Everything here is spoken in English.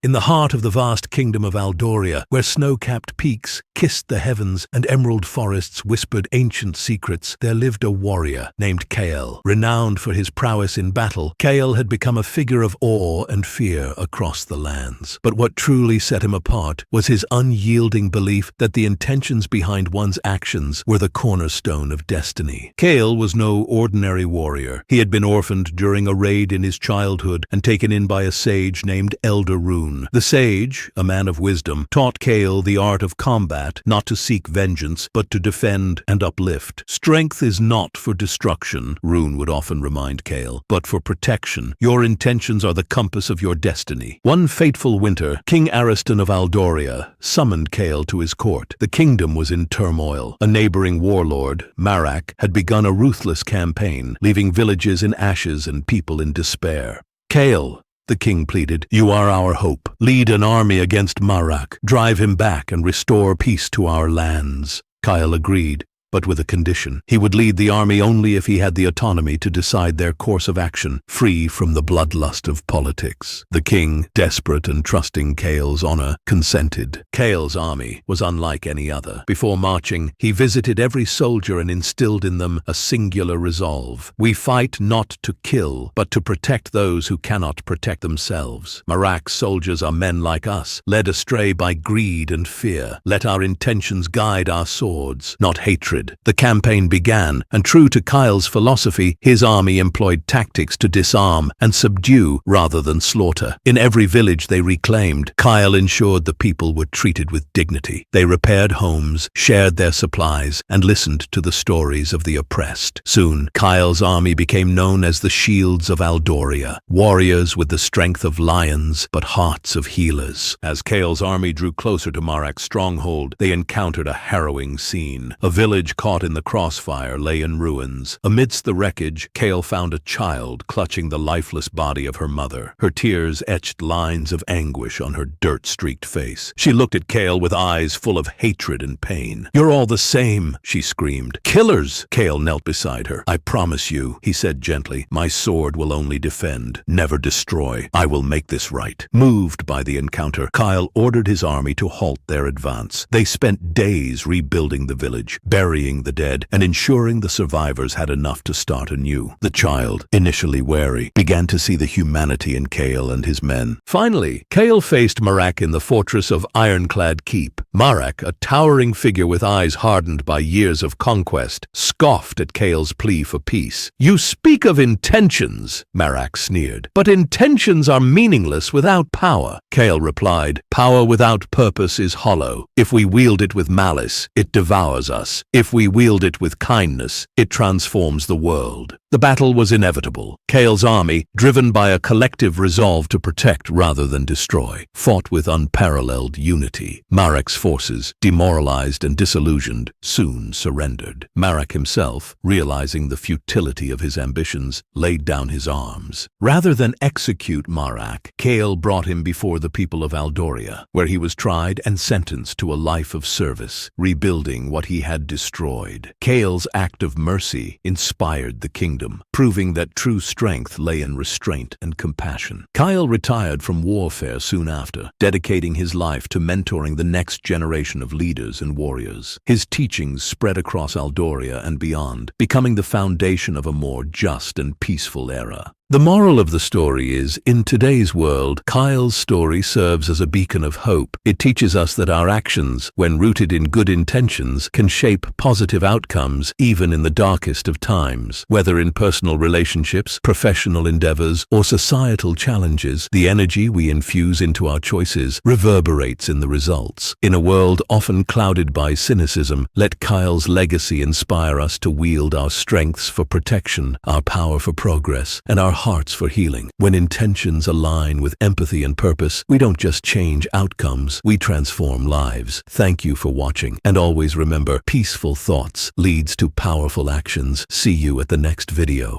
In the heart of the vast kingdom of Aldoria, where snow-capped peaks kissed the heavens and emerald forests whispered ancient secrets, there lived a warrior named Kael. Renowned for his prowess in battle, Kael had become a figure of awe and fear across the lands. But what truly set him apart was his unyielding belief that the intentions behind one's actions were the cornerstone of destiny. Kael was no ordinary warrior. He had been orphaned during a raid in his childhood and taken in by a sage named Elder Rune. The sage, a man of wisdom, taught Kael the art of combat, not to seek vengeance, but to defend and uplift. Strength is not for destruction, Rune would often remind Kael, but for protection. Your intentions are the compass of your destiny. One fateful winter, King Ariston of Aldoria summoned Kael to his court. The kingdom was in turmoil. A neighboring warlord, Marak, had begun a ruthless campaign, leaving villages in ashes and people in despair. Kael, the king pleaded, you are our hope. Lead an army against Marak, drive him back and restore peace to our lands. Kael agreed, but with a condition. He would lead the army only if he had the autonomy to decide their course of action, free from the bloodlust of politics. The king, desperate and trusting Kael's honor, consented. Kael's army was unlike any other. Before marching, he visited every soldier and instilled in them a singular resolve. We fight not to kill, but to protect those who cannot protect themselves. Marak's soldiers are men like us, led astray by greed and fear. Let our intentions guide our swords, not hatred. The campaign began, and true to Kael's philosophy, his army employed tactics to disarm and subdue rather than slaughter. In every village they reclaimed, Kael ensured the people were treated with dignity. They repaired homes, shared their supplies, and listened to the stories of the oppressed. Soon, Kael's army became known as the Shields of Aldoria, warriors with the strength of lions but hearts of healers. As Kael's army drew closer to Marak's stronghold, they encountered a harrowing scene. A village caught in the crossfire lay in ruins. Amidst the wreckage, Kael found a child clutching the lifeless body of her mother. Her tears etched lines of anguish on her dirt-streaked face. She looked at Kael with eyes full of hatred and pain. You're all the same, she screamed. Killers! Kael knelt beside her. I promise you, he said gently, my sword will only defend, never destroy. I will make this right. Moved by the encounter, Kael ordered his army to halt their advance. They spent days rebuilding the village, burying the dead, and ensuring the survivors had enough to start anew. The child, initially wary, began to see the humanity in Kael and his men. Finally, Kael faced Marak in the fortress of Ironclad Keep. Marak, a towering figure with eyes hardened by years of conquest, scoffed at Kael's plea for peace. You speak of intentions, Marak sneered, but intentions are meaningless without power. Kael replied, power without purpose is hollow. If we wield it with malice, it devours us. If we wield it with kindness, it transforms the world. The battle was inevitable. Kael's army, driven by a collective resolve to protect rather than destroy, fought with unparalleled unity. Marak's forces, demoralized and disillusioned, soon surrendered. Marak himself, realizing the futility of his ambitions, laid down his arms. Rather than execute Marak, Kael brought him before the people of Aldoria, where he was tried and sentenced to a life of service, rebuilding what he had destroyed. Kael's act of mercy inspired the kingdom, proving that true strength lay in restraint and compassion. Kael retired from warfare soon after, dedicating his life to mentoring the next generation of leaders and warriors. His teachings spread across Aldoria and beyond, becoming the foundation of a more just and peaceful era. The moral of the story is, in today's world, Kael's story serves as a beacon of hope. It teaches us that our actions, when rooted in good intentions, can shape positive outcomes even in the darkest of times. Whether in personal relationships, professional endeavors, or societal challenges, the energy we infuse into our choices reverberates in the results. In a world often clouded by cynicism, let Kael's legacy inspire us to wield our strengths for protection, our power for progress, and our hearts for healing. When intentions align with empathy and purpose, we don't just change outcomes, we transform lives. Thank you for watching, and always remember, peaceful thoughts leads to powerful actions. See you at the next video.